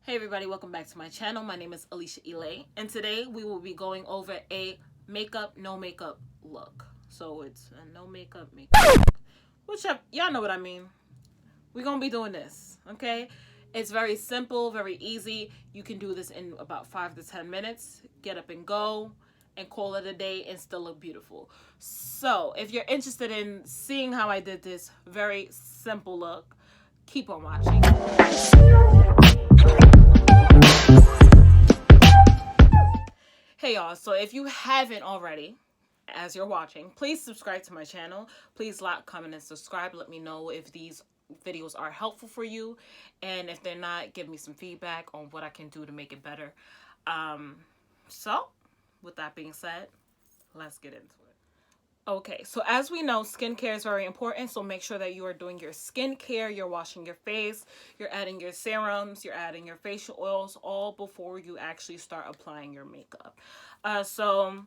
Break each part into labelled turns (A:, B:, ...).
A: Hey everybody, welcome back to my channel. My name is Alicia Elay, and today we will be going over a makeup, no makeup look. So it's a no makeup look. Whichever, y'all know what I mean. We're gonna be doing this, okay? It's very simple, very easy. You can do this in about 5 to 10 minutes. Get up and go and call it a day and still look beautiful. So if you're interested in seeing how I did this very simple look, keep on watching. Hey y'all, so if you haven't already, as you're watching, please subscribe to my channel. Please like, comment, and subscribe. Let me know if these videos are helpful for you, and if they're not, give me some feedback on what I can do to make it better. So with that being said, let's get into it. Okay, so as we know, skincare is very important, so make sure that you are doing your skincare, you're washing your face, you're adding your serums, you're adding your facial oils, all before you actually start applying your makeup. So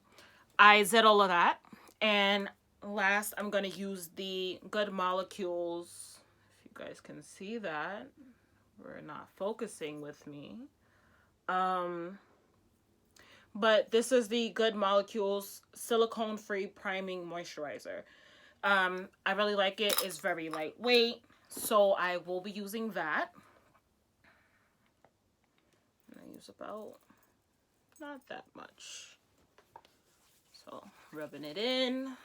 A: I did all of that, and last I'm going to use the Good Molecules. If you guys can see that, we're not focusing with me. But this is the Good Molecules Silicone Free Priming Moisturizer. I really like it. It's very lightweight, so I will be using that. I use about not that much. So rubbing it in.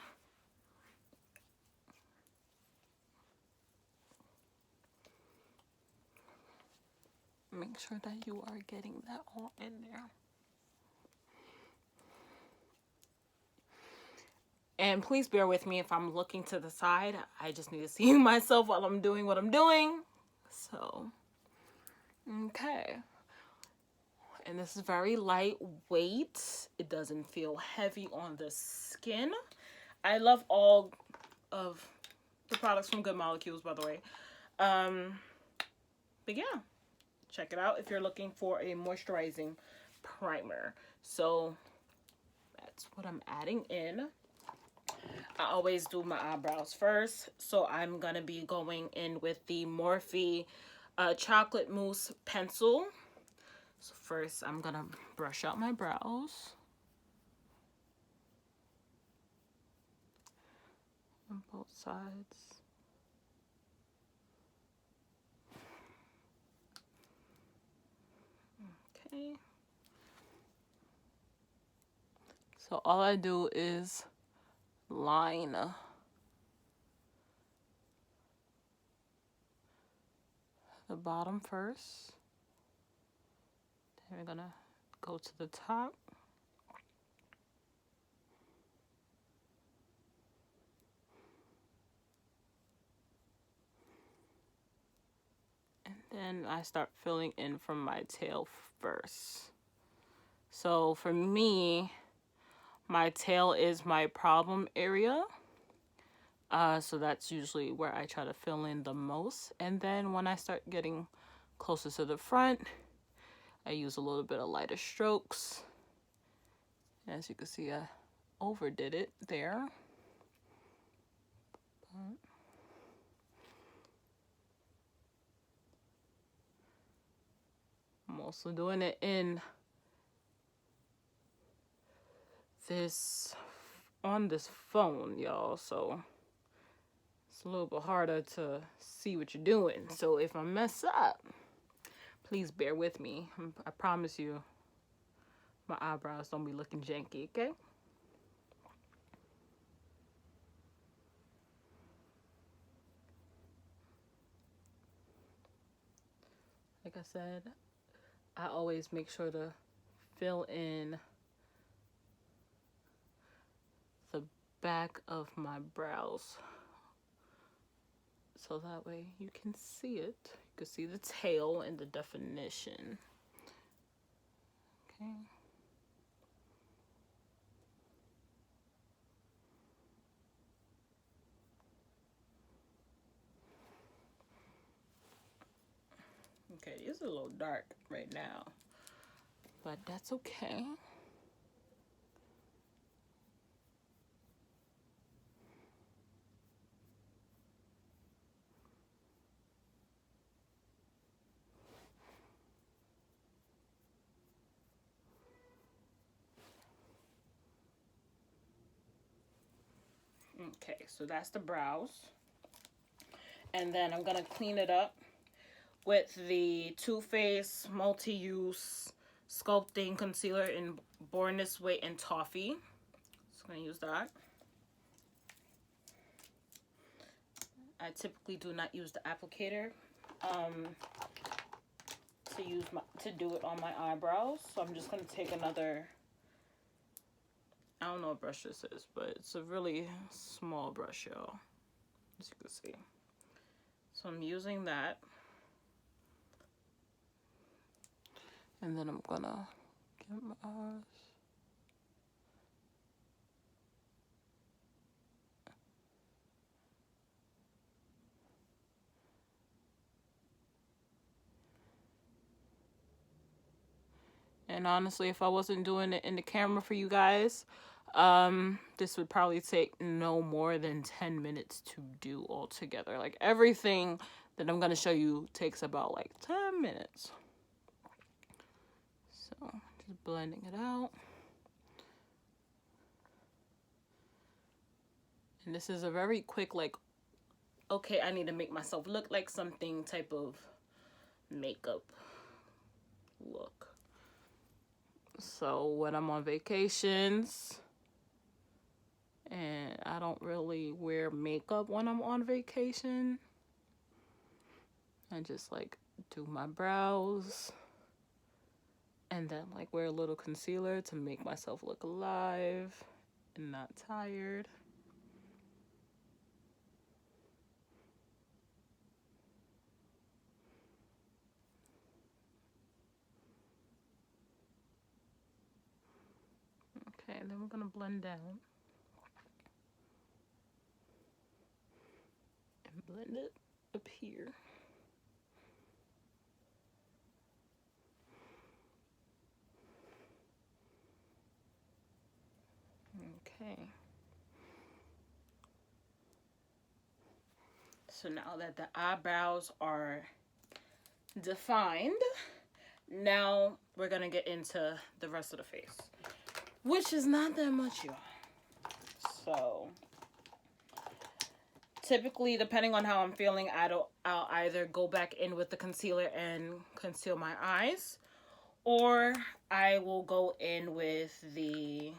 A: Make sure that you are getting that all in there. And please bear with me if I'm looking to the side. I just need to see myself while I'm doing what I'm doing. So, okay. And this is very lightweight. It doesn't feel heavy on the skin. I love all of the products from Good Molecules, by the way. But yeah, check it out if you're looking for a moisturizing primer. So that's what I'm adding in. I always do my eyebrows first, so I'm gonna be going in with the Morphe chocolate mousse pencil. So first I'm gonna brush out my brows on both sides. Okay, so all I do is line the bottom first. Then we're gonna go to the top. And then I start filling in from my tail first. So for me, my tail is my problem area. So that's usually where I try to fill in the most. And then when I start getting closer to the front, I use a little bit of lighter strokes. As you can see, I overdid it there. I'm also doing it in on this phone, y'all, so it's a little bit harder to see what you're doing. So if I mess up, please bear with me. I promise you my eyebrows don't be looking janky, okay? Like I said, I always make sure to fill in the back of my brows, so that way you can see it. You can see the tail and the definition. Okay. Okay, it's a little dark right now, but that's okay. Okay, so that's the brows. And then I'm going to clean it up with the Too Faced Multi-Use Sculpting Concealer in Born This Way and Toffee. Just going to use that. I typically do not use the applicator to do it on my eyebrows. So I'm just going to take another, I don't know what brush this is, but it's a really small brush, y'all, as you can see. So I'm using that. And then I'm gonna get my eyes. And honestly, if I wasn't doing it in the camera for you guys, this would probably take no more than 10 minutes to do altogether. Like, everything that I'm gonna show you takes about like 10 minutes. So just blending it out. And this is a very quick, like, okay, I need to make myself look like something type of makeup look. So when I'm on vacations, and I don't really wear makeup when I'm on vacation, I just like do my brows and then like wear a little concealer to make myself look alive and not tired. Okay, and then we're gonna blend down and blend it up here. Okay. So now that the eyebrows are defined, now we're gonna get into the rest of the face, which is not that much, y'all. So typically, depending on how I'm feeling, I'll either go back in with the concealer and conceal my eyes, or I will go in with the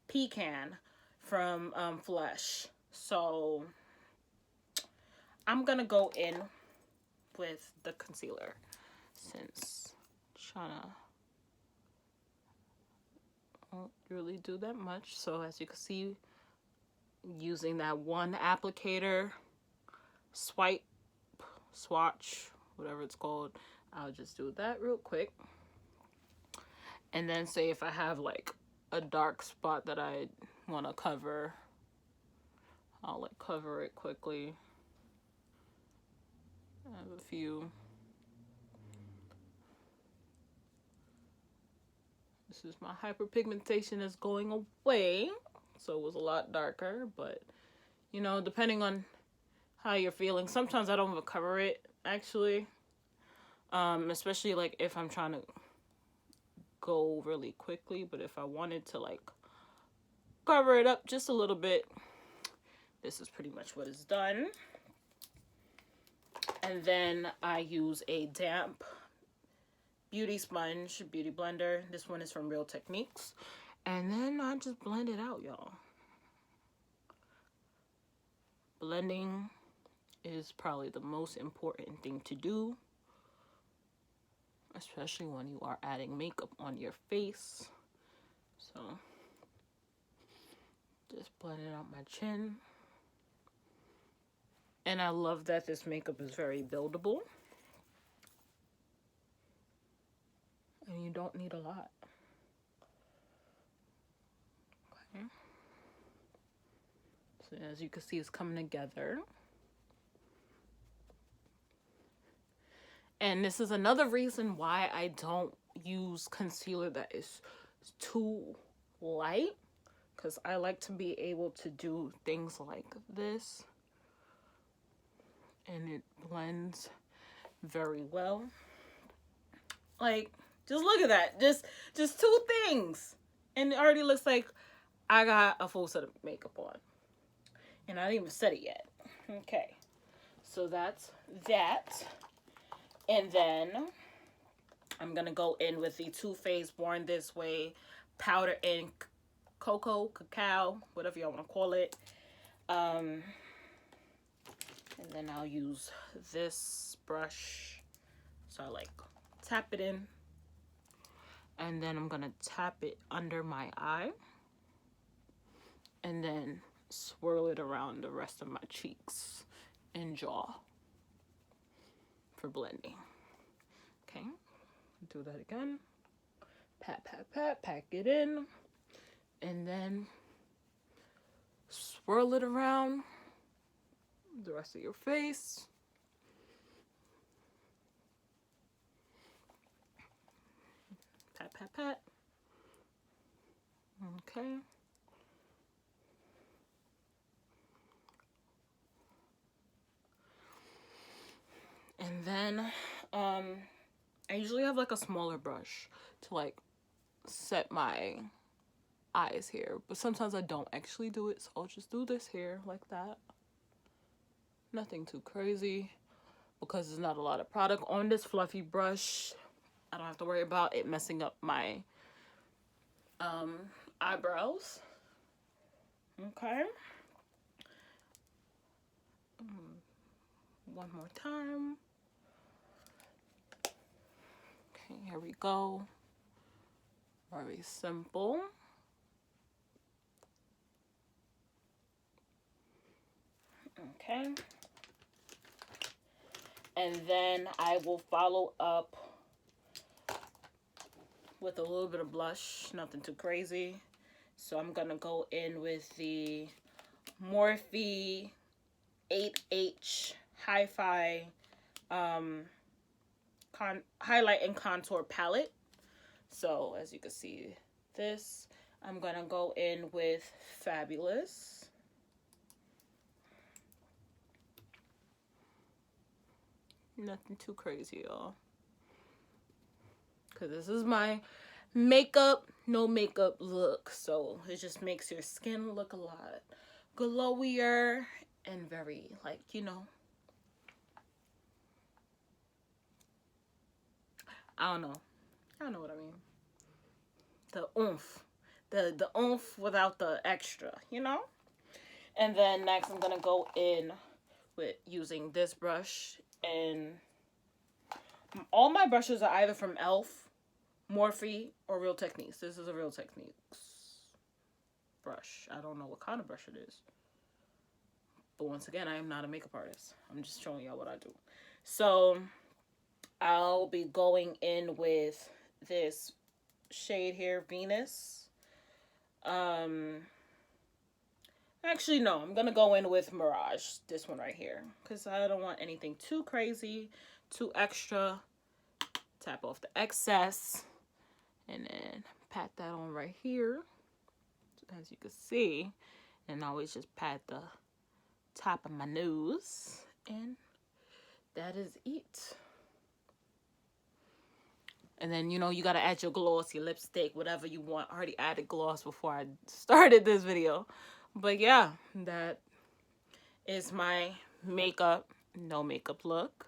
A: Pecan from Flush. So I'm gonna go in with the concealer since I'm trying to won't really do that much. So as you can see, using that one applicator, swatch, whatever it's called, I'll just do that real quick. And then say if I have like a dark spot that I want to cover, I'll like cover it quickly. I have a few. This is my hyperpigmentation is going away, so it was a lot darker, but you know, depending on how you're feeling, sometimes I don't even cover it actually, especially like if I'm trying to go really quickly. But if I wanted to like cover it up just a little bit, this is pretty much what is done. And then I use a damp beauty sponge, beauty blender. This one is from Real Techniques. And then I just blend it out, y'all. Blending is probably the most important thing to do, especially when you are adding makeup on your face. So just blending out my chin. And I love that this makeup is very buildable. And you don't need a lot. Okay. So as you can see, it's coming together. And this is another reason why I don't use concealer that is too light, because I like to be able to do things like this. And it blends very well. Like, just look at that. Just two things. And it already looks like I got a full set of makeup on. And I didn't even set it yet. Okay. So that's that. And then I'm going to go in with the Too Faced Born This Way Powder in Cocoa, Cacao, whatever y'all want to call it. And then I'll use this brush. So I like tap it in. And then I'm going to tap it under my eye. And then swirl it around the rest of my cheeks and jaw for blending. Okay, do that again. Pat, pat, pat, pack it in. And then swirl it around the rest of your face. Pat, pat, pat. Okay. And then I usually have like a smaller brush to like set my eyes here, but sometimes I don't actually do it, so I'll just do this here like that. Nothing too crazy because there's not a lot of product on this fluffy brush. I don't have to worry about it messing up my eyebrows. Okay. One more time. Okay, here we go. Very simple. Okay. And then I will follow up with a little bit of blush, nothing too crazy. So I'm gonna go in with the Morphe 8H Hi-Fi highlight and contour palette. So as you can see this, I'm gonna go in with Fabulous. Nothing too crazy, y'all, because this is my makeup, no makeup look. So it just makes your skin look a lot glowier and very, like, you know, I don't know what I mean. The oomph. The oomph without the extra, you know? And then next I'm gonna go in with using this brush, and all my brushes are either from e.l.f., Morphe, or Real Techniques. This is a Real Techniques brush. I don't know what kind of brush it is. But once again, I am not a makeup artist. I'm just showing y'all what I do. So I'll be going in with this shade here, Venus. Actually, no, I'm going to go in with Mirage, this one right here, because I don't want anything too crazy, too extra. Tap off the excess, and then pat that on right here, as you can see. And I always just pat the top of my nose, and that is it. And then, you know, you got to add your gloss, your lipstick, whatever you want. I already added gloss before I started this video. But yeah, that is my makeup, no makeup look.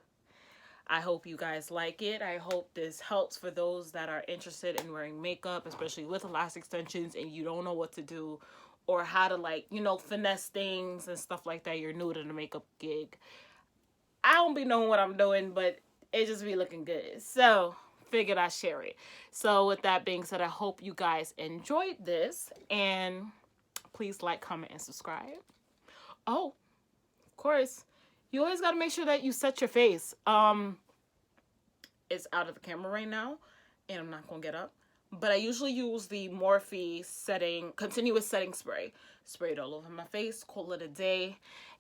A: I hope you guys like it. I hope this helps for those that are interested in wearing makeup, especially with lash extensions, and you don't know what to do or how to, like, you know, finesse things and stuff like that. You're new to the makeup gig. I don't be knowing what I'm doing, but it just be looking good. So figured I'd share it. So with that being said, I hope you guys enjoyed this, and please like, comment, and subscribe. Oh, of course, you always got to make sure that you set your face. It's out of the camera right now, and I'm not going to get up. But I usually use the Morphe continuous setting spray. Spray it all over my face, call it a day.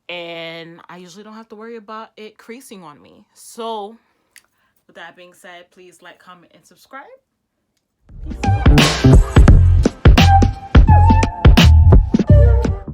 A: And I usually don't have to worry about it creasing on me. So with that being said, please like, comment, and subscribe. Peace.